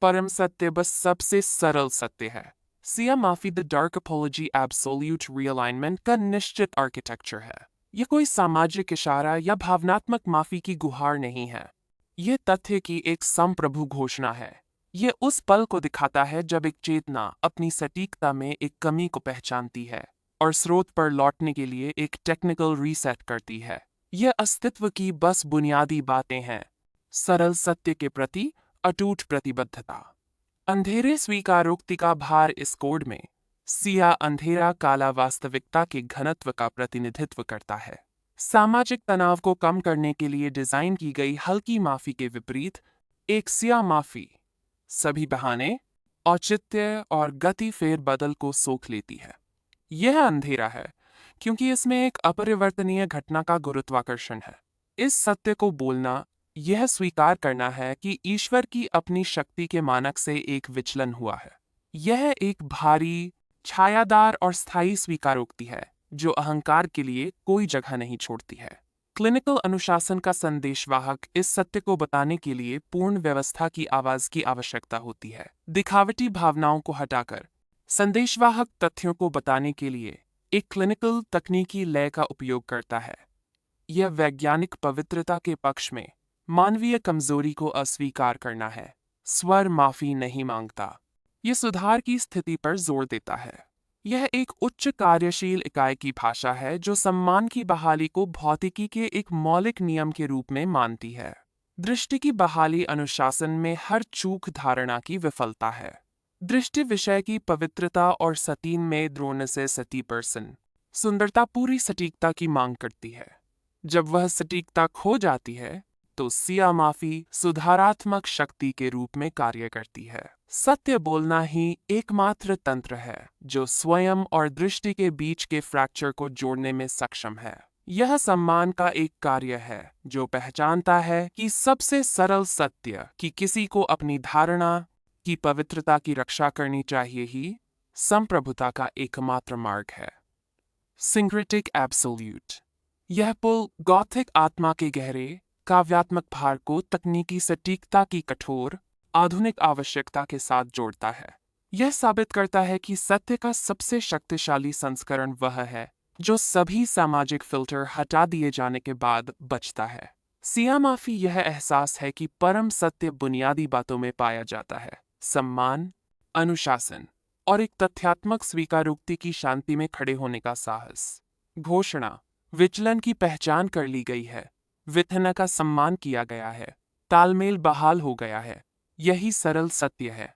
परम सत्य बस सबसे सरल सत्य है। सिया माफी द डार्क अपोलॉजी एब्सोल्यूट रियलाइनमेंट का निश्चित आर्किटेक्चर है। यह कोई सामाजिक इशारा या भावनात्मक माफी की गुहार नहीं है। यह तथ्य की एक संप्रभु घोषणा है। यह उस पल को दिखाता है जब एक चेतना अपनी सटीकता में एक कमी को पहचानती है और स्रोत पर लौटने के लिए एक टेक्निकल रीसेट करती है। यह अस्तित्व की बस बुनियादी बातें हैं। सरल सत्य के प्रति अटूट प्रतिबद्धता। अंधेरे स्वीकारोक्ति का भार इस कोड में सिया अंधेरा काला वास्तविकता के घनत्व का प्रतिनिधित्व करता है। सामाजिक तनाव को कम करने के लिए डिजाइन की गई हल्की माफी के विपरीत एक सिया माफी सभी बहाने, औचित्य और गति फेरबदल को सोख लेती है। यह अंधेरा है क्योंकि इसमें एक अपरिवर्तनीय घटना का गुरुत्वाकर्षण है। इस सत्य को बोलना यह स्वीकार करना है कि ईश्वर की अपनी शक्ति के मानक से एक विचलन हुआ है। यह एक भारी, छायादार और स्थायी स्वीकारोक्ति है जो अहंकार के लिए कोई जगह नहीं छोड़ती है। क्लिनिकल अनुशासन का संदेशवाहक इस सत्य को बताने के लिए पूर्ण व्यवस्था की आवाज की आवश्यकता होती है। दिखावटी भावनाओं को हटाकर संदेशवाहक तथ्यों को बताने के लिए एक क्लिनिकल तकनीकी लय का उपयोग करता है। यह वैज्ञानिक पवित्रता के पक्ष में मानवीय कमजोरी को अस्वीकार करना है। स्वर माफी नहीं मांगता। यह सुधार की स्थिति पर जोर देता है। यह एक उच्च कार्यशील इकाई की भाषा है जो सम्मान की बहाली को भौतिकी के एक मौलिक नियम के रूप में मानती है। दृष्टि की बहाली अनुशासन में हर चूक धारणा की विफलता है। दृष्टि विषय की पवित्रता और सतीन में द्रोण से सती पर्सन सुंदरता पूरी सटीकता की मांग करती है। जब वह सटीकता खो जाती है तो सिया माफी सुधारात्मक शक्ति के रूप में कार्य करती है। सत्य बोलना ही एकमात्र तंत्र है जो स्वयं और दृष्टि के बीच के फ्रैक्चर को जोड़ने में सक्षम है। यह सम्मान का एक कार्य है जो पहचानता है कि सबसे सरल सत्य कि किसी को अपनी धारणा की पवित्रता की रक्षा करनी चाहिए ही संप्रभुता का एकमात्र मार्ग है। Syncretic absolute. यह पुल गॉथिक आत्मा के गहरे काव्यात्मक भार को तकनीकी सटीकता की कठोर आधुनिक आवश्यकता के साथ जोड़ता है। यह साबित करता है कि सत्य का सबसे शक्तिशाली संस्करण वह है जो सभी सामाजिक फिल्टर हटा दिए जाने के बाद बचता है। सिया माफी यह एहसास है कि परम सत्य बुनियादी बातों में पाया जाता है। सम्मान, अनुशासन और एक तथ्यात्मक स्वीकारोक्ति की शांति में खड़े होने का साहस। घोषणा। विचलन की पहचान कर ली गई है। विथना का सम्मान किया गया है। तालमेल बहाल हो गया है। यही सरल सत्य है।